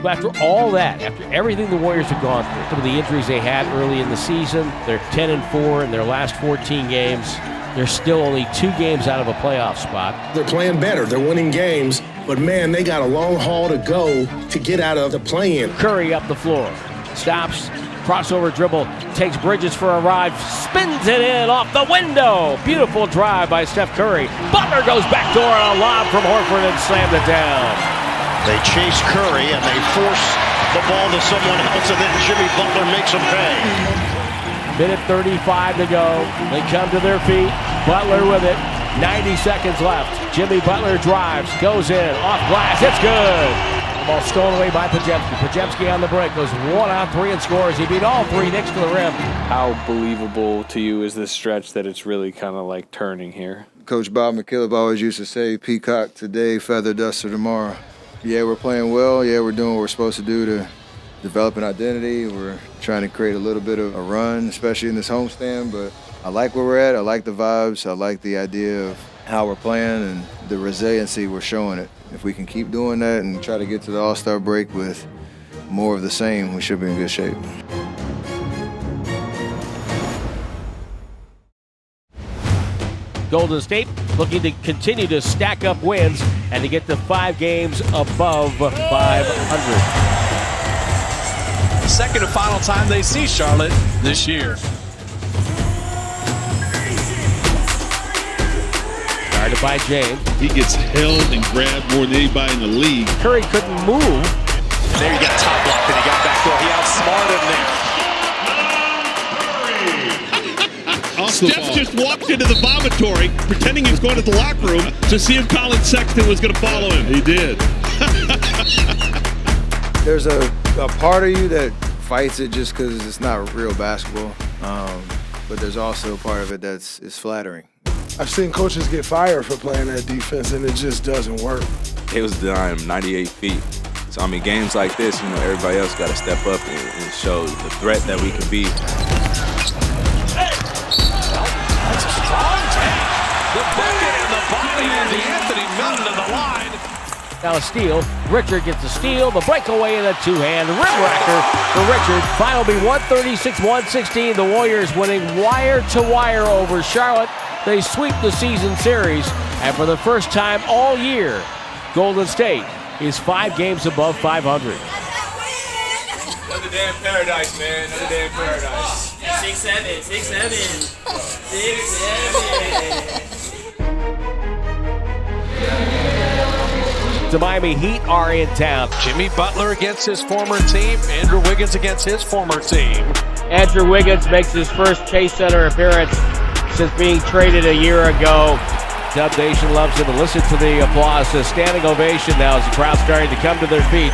But after all that, after everything the Warriors have gone through, some of the injuries they had early in the season, they're 10-4 in their last 14 games. They're still only 2 games out of a playoff spot. They're playing better. They're winning games. But, man, they got a long haul to go to get out of the play-in. Curry up the floor. Stops. Crossover dribble. Takes Bridges for a ride. Spins it in off the window. Beautiful drive by Steph Curry. Butler goes backdoor on a lob from Horford and slammed it down. They chase Curry and they force the ball to someone else, and then Jimmy Butler makes them pay. Minute 35 to go. They come to their feet. Butler with it. 90 seconds left. Jimmy Butler drives, goes in, off glass. It's good. The ball stolen away by Podziemski. Podziemski on the break goes 1-on-3 and scores. He beat all 3 Knicks to the rim. How believable to you is this stretch that it's really kind of like turning here? Coach Bob McKillop always used to say, peacock today, feather duster tomorrow. Yeah, we're playing well. Yeah, we're doing what we're supposed to do to develop an identity. We're trying to create a little bit of a run, especially in this homestand. But I like where we're at. I like the vibes. I like the idea of how we're playing and the resiliency we're showing it. If we can keep doing that and try to get to the All-Star break with more of the same, we should be in good shape. Golden State looking to continue to stack up wins and to get to 5 games above 500. Second and final time they see Charlotte this year. Guarded by James. He gets held and grabbed more than anybody in the league. Curry couldn't move. And there you got top block, and he got back door. He outsmarted them. Steph just walked into the vomitory, pretending he's going to the locker room to see if Colin Sexton was going to follow him. He did. There's a part of you that fights it just because it's not real basketball, but there's also a part of it that's flattering. I've seen coaches get fired for playing that defense, and it just doesn't work. He was denying him 98 feet. So, I mean, games like this, you know, everybody else got to step up and show the threat that we can be. That's a strong take. The bucket and the body and the Anthony Milton to the line. Now a steal. Richard gets a steal. The breakaway and a 2-hand rim racker for Richard. Final be 136-116. The Warriors winning wire to wire over Charlotte. They sweep the season series, and for the first time all year, Golden State is 5 games above 500. Another day in paradise, man. Another day in paradise. 6-7, 6-7, 6-7. The Miami Heat are in town. Jimmy Butler against his former team. Andrew Wiggins against his former team. Andrew Wiggins makes his first Chase Center appearance since being traded a year ago. Dub Nation loves him, and listen to the applause. A standing ovation now as the crowd's starting to come to their feet.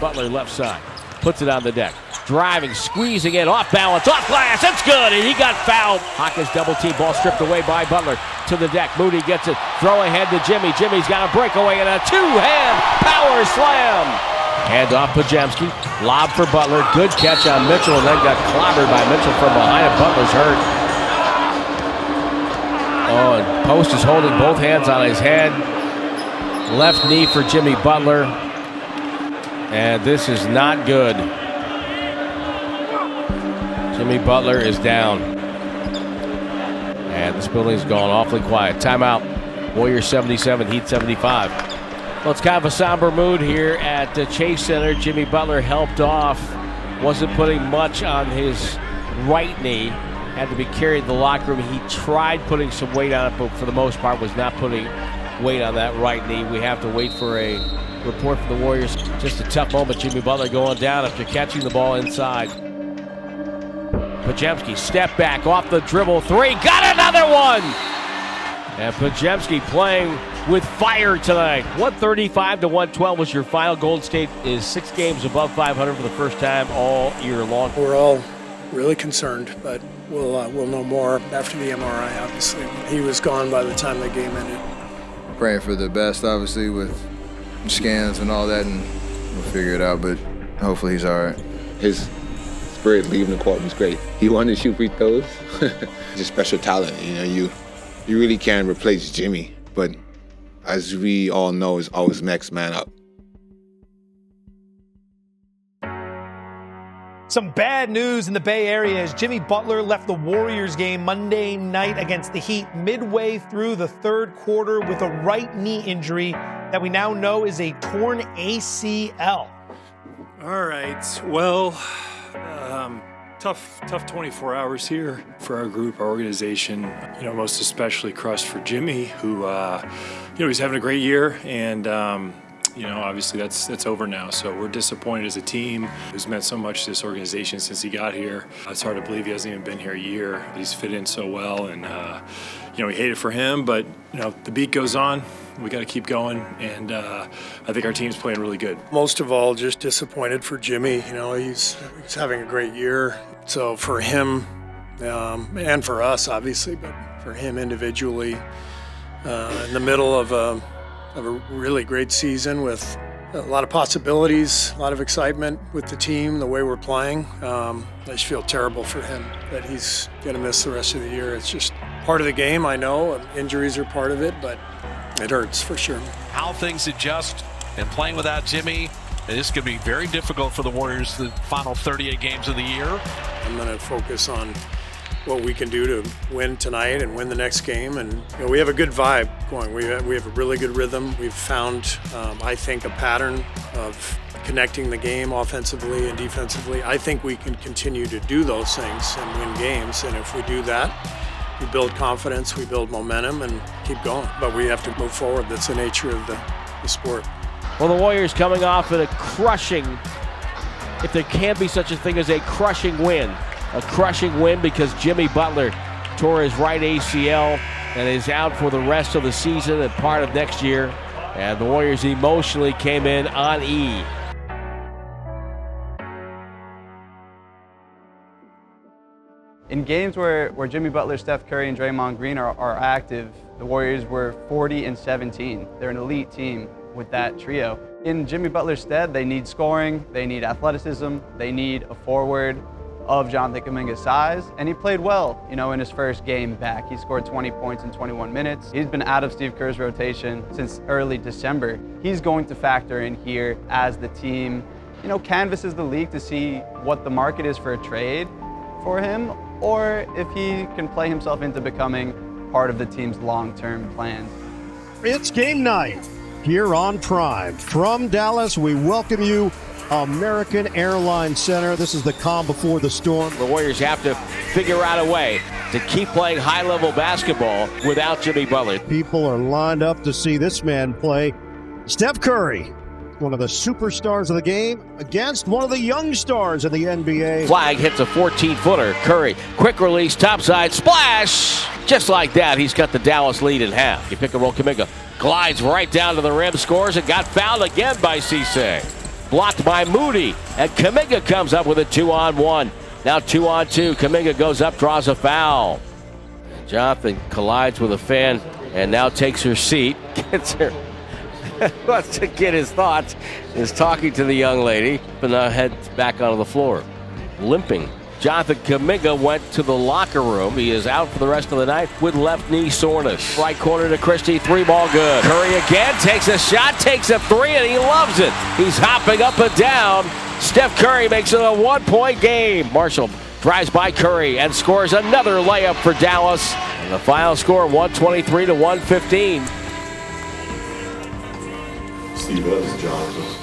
Butler left side, puts it on the deck. Driving, squeezing in, off balance, off glass, it's good, and he got fouled. Hawkins double team, ball stripped away by Butler. To the deck, Moody gets it, throw ahead to Jimmy. Jimmy's got a breakaway and a 2-hand power slam. Hand off Podziemski, lob for Butler, good catch on Mitchell, and then got clobbered by Mitchell from behind, and Butler's hurt. Oh, and Post is holding both hands on his head. Left knee for Jimmy Butler. And this is not good. Jimmy Butler is down. And this building's gone awfully quiet. Timeout. Warriors 77, Heat 75. Well, it's kind of a somber mood here at the Chase Center. Jimmy Butler helped off. Wasn't putting much on his right knee. Had to be carried to the locker room. He tried putting some weight on it, but for the most part was not putting weight on that right knee. We have to wait for a report from the Warriors. Just a tough moment. Jimmy Butler going down after catching the ball inside. Podziemski, step back, off the dribble, 3, got another one! And Podziemski playing with fire tonight. 135-112 was your final. Golden State is 6 games above 500 for the first time all year long. We're all really concerned, but we'll know more after the MRI, obviously. He was gone by the time the game ended. Praying for the best, obviously, with scans and all that, and we'll figure it out, but hopefully he's all right. His spirit leaving the court was great. He wanted to shoot free throws. Just special talent, you know, you really can't replace Jimmy, but as we all know, is always next man up. Some bad news in the Bay Area as Jimmy Butler left the Warriors game Monday night against the Heat midway through the third quarter with a right knee injury that we now know is a torn ACL. All right, well, tough 24 hours here for our group, our organization. Most especially crushed for Jimmy, who, he's having a great year, and obviously that's over now. So we're disappointed as a team who's meant so much to this organization since he got here. It's hard to believe he hasn't even been here a year. He's fit in so well, and we hate it for him, but the beat goes on. We got to keep going, and I think our team's playing really good. Most of all, just disappointed for Jimmy. He's having a great year. So for him, and for us, obviously, but for him individually, in the middle of a really great season with a lot of possibilities, a lot of excitement with the team, the way we're playing. I just feel terrible for him that he's going to miss the rest of the year. It's just part of the game, I know. Injuries are part of it, but it hurts for sure. How things adjust and playing without Jimmy, this could be very difficult for the Warriors the final 38 games of the year. I'm going to focus on what we can do to win tonight and win the next game. And we have a good vibe going. We have a really good rhythm. We've found, I think, a pattern of connecting the game offensively and defensively. I think we can continue to do those things and win games. And if we do that, we build confidence, we build momentum, and keep going. But we have to move forward. That's the nature of the sport. Well, the Warriors coming off at a crushing, if there can be such a thing as a crushing win. A crushing win because Jimmy Butler tore his right ACL and is out for the rest of the season and part of next year. And the Warriors emotionally came in on E. In games where Jimmy Butler, Steph Curry, and Draymond Green are active, the Warriors were 40-17. They're an elite team with that trio. In Jimmy Butler's stead, they need scoring, they need athleticism, they need a forward of Jonathan Kuminga's size, and he played well, in his first game back. He scored 20 points in 21 minutes. He's been out of Steve Kerr's rotation since early December. He's going to factor in here as the team, canvasses the league to see what the market is for a trade for him, or if he can play himself into becoming part of the team's long-term plans. It's game night here on Prime. From Dallas, we welcome you, American Airlines Center. This is the calm before the storm. The Warriors have to figure out a way to keep playing high-level basketball without Jimmy Butler. People are lined up to see this man play. Steph Curry, one of the superstars of the game, against one of the young stars in the NBA. Flag hits a 14-footer. Curry, quick release, topside, splash! Just like that, he's cut the Dallas lead in half. You pick and roll, Kuminga glides right down to the rim, scores, and got fouled again by Cisse. Blocked by Moody, and Kuminga comes up with a 2-on-1. Now 2-on-2. Kuminga goes up, draws a foul. Jonathan collides with a fan and now takes her seat. Gets her, wants to get his thoughts, is talking to the young lady, but now heads back onto the floor. Limping. Jonathan Kuminga went to the locker room. He is out for the rest of the night with left knee soreness. Right corner to Christie, 3-ball good. Curry again, takes a shot, takes a three, and he loves it. He's hopping up and down. Steph Curry makes it a 1-point game. Marshall drives by Curry and scores another layup for Dallas. And the final score, 123-115. Steve, this is Jonathan.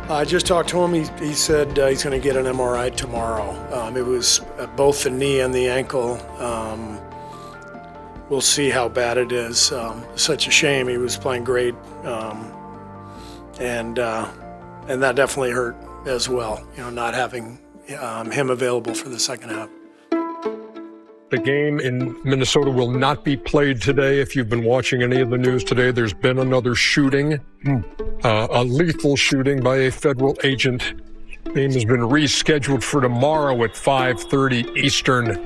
I just talked to him. He said he's going to get an MRI tomorrow. It was both the knee and the ankle. We'll see how bad it is. Such a shame. He was playing great, and that definitely hurt as well. Not having him available for the second half. The game in Minnesota will not be played today. If you've been watching any of the news today, there's been another shooting, a lethal shooting by a federal agent. The game has been rescheduled for tomorrow at 5:30 Eastern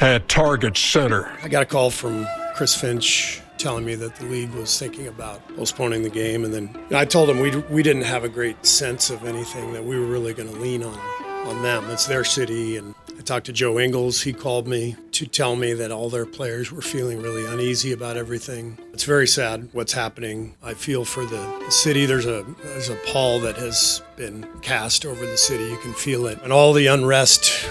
at Target Center. I got a call from Chris Finch telling me that the league was thinking about postponing the game, and then I told him we didn't have a great sense of anything, that we were really going to lean on them. It's their city, and I talked to Joe Ingles. He called me to tell me that all their players were feeling really uneasy about everything. It's very sad what's happening. I feel for the city. There's a pall that has been cast over the city. You can feel it. And all the unrest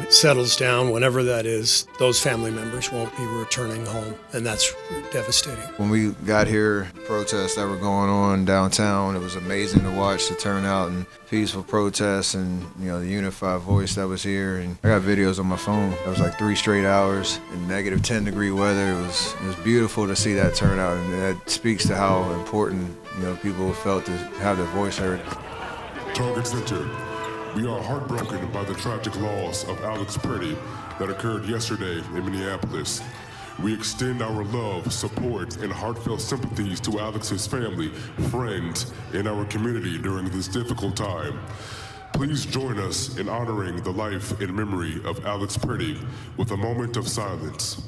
settles down, whenever that is, those family members won't be returning home. And that's devastating. When we got here, protests that were going on downtown, it was amazing to watch the turnout and peaceful protests and, the unified voice that was here. And I got videos on my phone. It was like 3 straight hours in negative 10-degree weather. It was beautiful to see that turnout, and that speaks to how important, people felt to have their voice heard. Target Center. We are heartbroken by the tragic loss of Alex Pretty that occurred yesterday in Minneapolis. We extend our love, support, and heartfelt sympathies to Alex's family, friends, and our community during this difficult time. Please join us in honoring the life and memory of Alex Pretty with a moment of silence.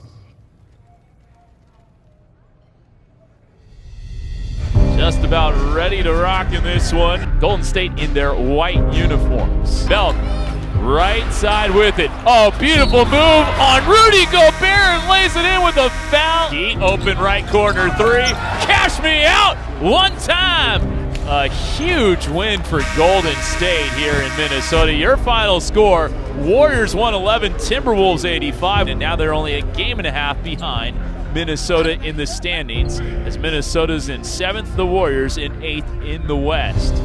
Just about ready to rock in this one. Golden State in their white uniforms. Belt right side with it. Oh, beautiful move on Rudy Gobert, and lays it in with a foul. He open right corner 3. Cash me out one time. A huge win for Golden State here in Minnesota. Your final score, Warriors 111, Timberwolves 85. And now they're only a game and a half behind Minnesota in the standings, as Minnesota's in 7th, the Warriors in 8th in the West.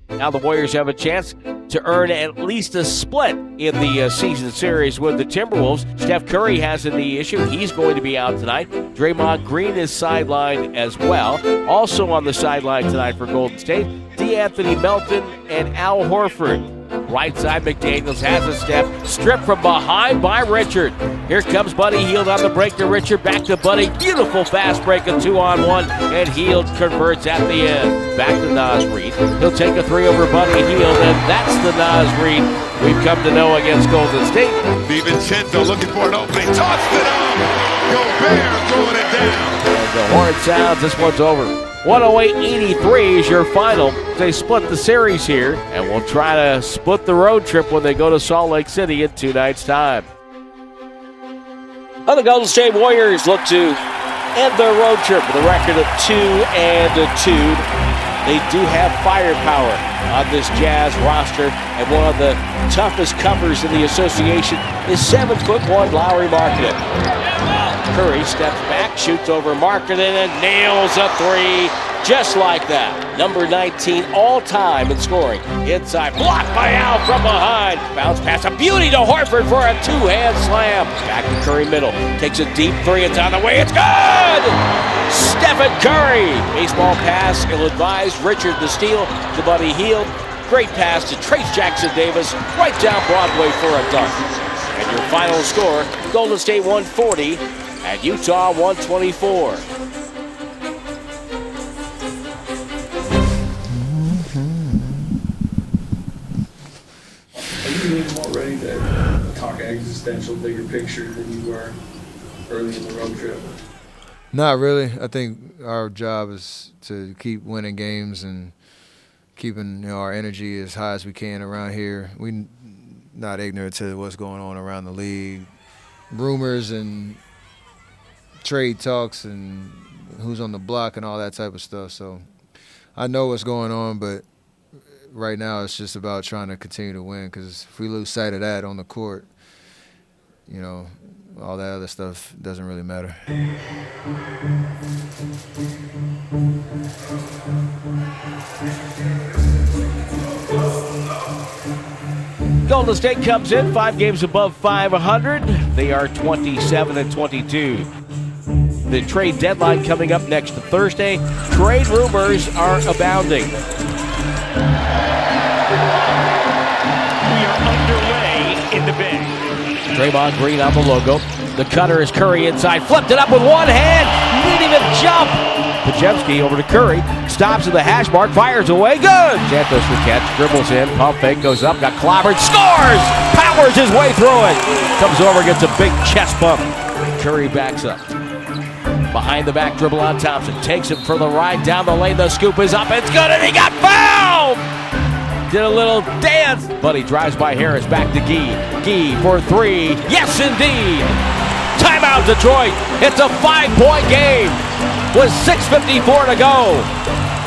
Now the Warriors have a chance to earn at least a split in the season series with the Timberwolves. Steph Curry has a knee issue. He's going to be out tonight. Draymond Green is sidelined as well. Also on the sideline tonight for Golden State, DeAnthony Melton and Al Horford. Right side, McDaniels has a step. Stripped from behind by Richard. Here comes Buddy Hield on the break to Richard. Back to Buddy. Beautiful fast break, a 2-on-1. And Hield converts at the end. Back to Naz Reid. He'll take a 3 over Buddy Hield. And that's the Naz Reid we've come to know against Golden State. DiVincenzo looking for an opening. Tossed it up. Gobert throwing it down. As the horn sounds, this one's over. 108-83 is your final. They split the series here, and we'll try to split the road trip when they go to Salt Lake City in 2 nights' time. Well, the Golden State Warriors look to end their road trip with a record of 2-2. They do have firepower on this Jazz roster, and one of the toughest covers in the association is 7'1" Lauri Markkanen. Curry steps back, shoots over Markkanen, and nails a 3 just like that. Number 19 all-time in scoring. Inside, blocked by Al from behind. Bounce pass, a beauty to Horford for a 2-hand slam. Back to Curry middle. Takes a deep 3, it's on the way, it's good! Stephen Curry. Baseball pass, ill-advised. Richard the steal to Buddy Hield. Great pass to Trace Jackson-Davis, right down Broadway for a dunk. And your final score, Golden State 140 and Utah 124. Are you more ready to talk existential, bigger picture than you were early in the road trip? Not really. I think our job is to keep winning games and keeping our energy as high as we can around here. We're not ignorant to what's going on around the league. Rumors and trade talks and who's on the block and all that type of stuff. So I know what's going on, but right now it's just about trying to continue to win, because if we lose sight of that on the court, all that other stuff doesn't really matter. Golden State comes in 5 games above 500. They are 27-22. The trade deadline coming up next Thursday. Trade rumors are abounding. We are underway in the Bay. Draymond Green on the logo. The cutter is Curry inside. Flipped it up with one hand. Didn't even jump. Podziemski over to Curry. Stops at the hash mark. Fires away. Good. Santos for catch. Dribbles in. Pump fake. Goes up. Got clobbered. Scores! Powers his way through it. Comes over. Gets a big chest bump. Curry backs up. Behind the back dribble on Thompson. Takes him for the ride down the lane. The scoop is up. It's good. And he got fouled! Did a little dance. But he drives by Harris. Back to Gee. Gee for 3. Yes, indeed. Timeout, Detroit. It's a 5-point game with 6:54 to go.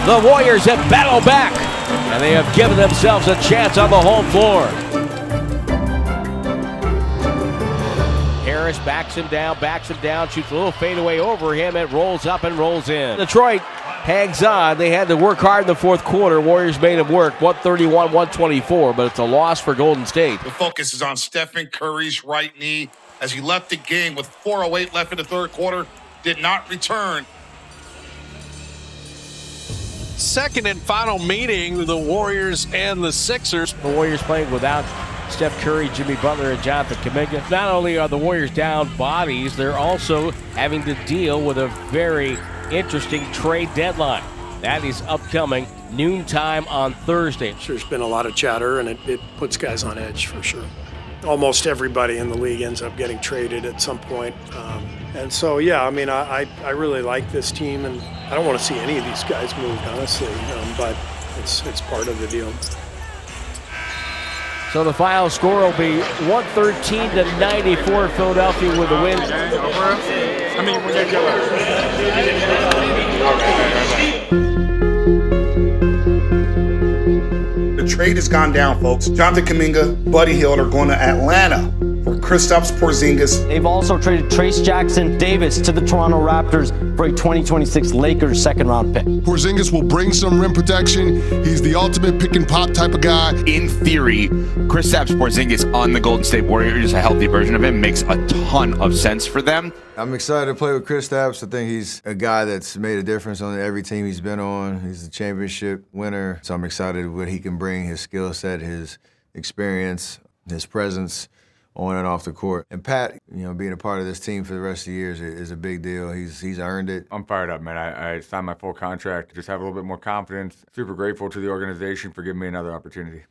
The Warriors have battled back, and they have given themselves a chance on the home floor. Harris backs him down, shoots a little fadeaway over him. It rolls up and rolls in. Detroit hangs on. They had to work hard in the fourth quarter. Warriors made them work, 131-124, but it's a loss for Golden State. The focus is on Stephen Curry's right knee as he left the game with 4:08 left in the third quarter, did not return. Second and final meeting, the Warriors and the Sixers. The Warriors playing without Steph Curry, Jimmy Butler, and Jonathan Kuminga. Not only are the Warriors down bodies, they're also having to deal with a very interesting trade deadline. That is upcoming noontime on Thursday. There's been a lot of chatter, and it puts guys on edge for sure. Almost everybody in the league ends up getting traded at some point. And so, yeah, I mean, I really like this team, and I don't want to see any of these guys moved, honestly, but it's part of the deal. So the final score will be 113-94, Philadelphia with the win. The trade has gone down, folks. Jonathan Kuminga, Buddy Hield are going to Atlanta for Kristaps Porzingis. They've also traded Trace Jackson Davis to the Toronto Raptors for a 2026 Lakers second-round pick. Porzingis will bring some rim protection. He's the ultimate pick-and-pop type of guy. In theory, Kristaps Porzingis on the Golden State Warriors, a healthy version of him, makes a ton of sense for them. I'm excited to play with Kristaps. I think he's a guy that's made a difference on every team he's been on. He's a championship winner, so I'm excited what he can bring, his skill set, his experience, his presence on and off the court. And Pat, being a part of this team for the rest of the years is a big deal. He's earned it. I'm fired up, man. I signed my full contract. Just have a little bit more confidence. Super grateful to the organization for giving me another opportunity.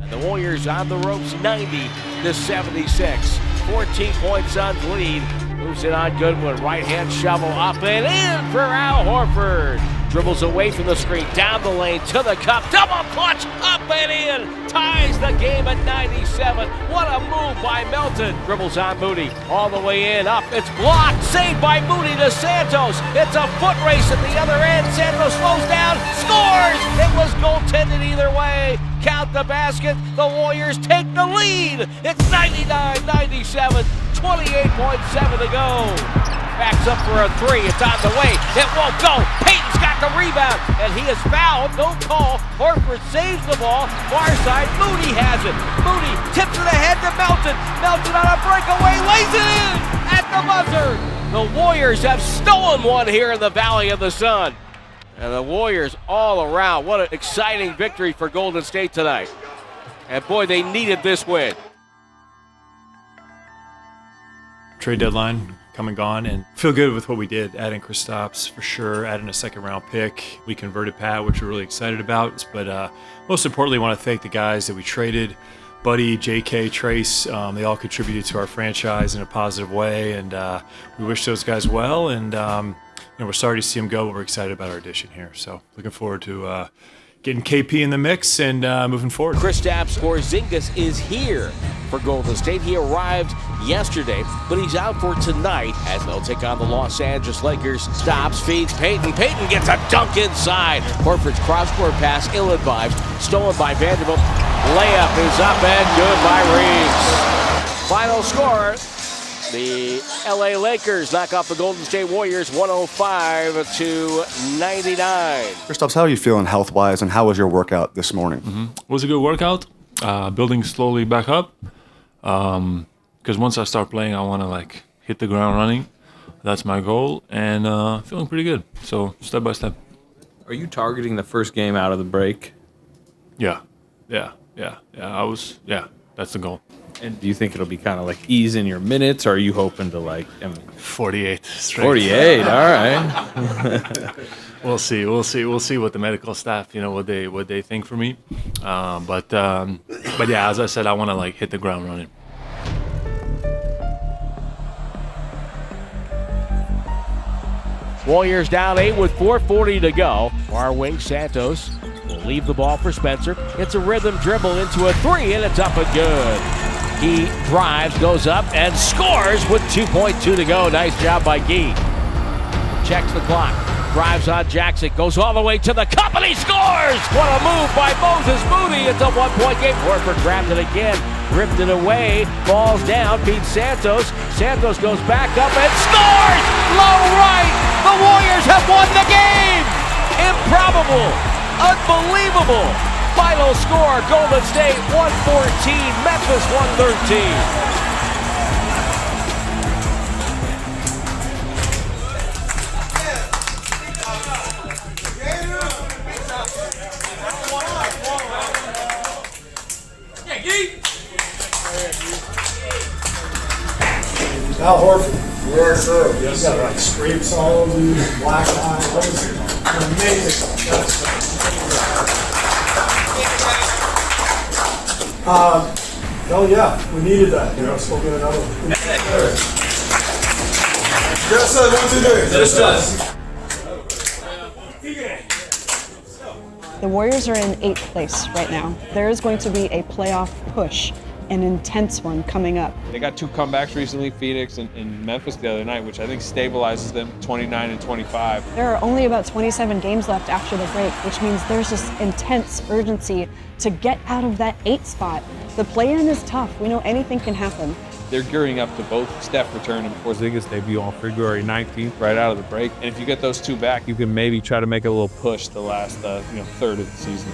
And the Warriors on the ropes, 90-76. 14-point Suns lead. Moves it on Goodwin. Right-hand shovel up and in for Al Horford. Dribbles away from the screen, down the lane, to the cup. Double clutch, up and in. Ties the game at 97. What a move by Melton. Dribbles on Moody, all the way in, up. It's blocked, saved by Moody to Santos. It's a foot race at the other end. Santos slows down, scores. It was goaltended either way. Count the basket. The Warriors take the lead. It's 99-97, 28.7 to go. Backs up for a three. It's on the way. It won't go. Payton's got the rebound, and he is fouled. No call. Horford saves the ball. Far side. Moody has it. Moody tips it ahead to Melton. Melton on a breakaway. Lays it in at the buzzer. The Warriors have stolen one here in the Valley of the Sun. And the Warriors all around. What an exciting victory for Golden State tonight. And boy, they needed this win. Trade deadline come and gone, and feel good with what we did, adding Kristaps for sure, adding a second-round pick. We converted Pat, which we're really excited about, but most importantly, I want to thank the guys that we traded. Buddy, JK, Trace, they all contributed to our franchise in a positive way, and we wish those guys well, and we're sorry to see them go, but we're excited about our addition here. So looking forward to getting KP in the mix and moving forward. Kristaps Porzingis is here for Golden State. He arrived yesterday, but he's out for tonight as they'll take on the Los Angeles Lakers. Stops, feeds Payton. Payton gets a dunk inside. Horford's cross-court pass, ill-advised, stolen by Vanderbilt. Layup is up and good by Reeves. Final score, the LA Lakers knock off the Golden State Warriors 105-99. Kristaps, how are you feeling health-wise, and how was your workout this morning? It was a good workout. Building slowly back up. Because once I start playing, I want to hit the ground running. That's my goal, and feeling pretty good. So step by step. Are you targeting the first game out of the break? Yeah. That's the goal. And do you think it'll be kind of ease in your minutes, or are you hoping to 48 straight? 48, all right. We'll see what the medical staff, what they think for me. But yeah, as I said, I want to hit the ground running. Warriors down 8 with 4:40 to go. Far wing Santos will leave the ball for Spencer. It's a rhythm dribble into a three, and it's up and good. He drives, goes up, and scores with 2.2 to go. Nice job by Gee. Checks the clock. Drives on Jackson, goes all the way to the cup, and he scores! What a move by Moses Moody. It's a 1-point game. Horford grabbed it again, ripped it away, falls down, beats Santos. Santos goes back up and scores! Low right! The Warriors have won the game! Improbable! Unbelievable! Final score, Golden State 114, Memphis 113. Al Horford. Yes, sir. Yes, got like scrapes all over you, black eye. That was amazing. Oh yeah, we needed that. You know, so we'll get another one. Yes, sir. 1, 2, 3. Just us. The Warriors are in 8th place right now. There is going to be a playoff push, an intense one coming up. They got 2 comebacks recently, Phoenix and Memphis the other night, which I think stabilizes them 29 and 25. There are only about 27 games left after the break, which means there's this intense urgency to get out of that 8 spot. The play-in is tough. We know anything can happen. They're gearing up to both Steph return and Porzingis debut on February 19th, right out of the break. And if you get those 2 back, you can maybe try to make a little push the last third of the season.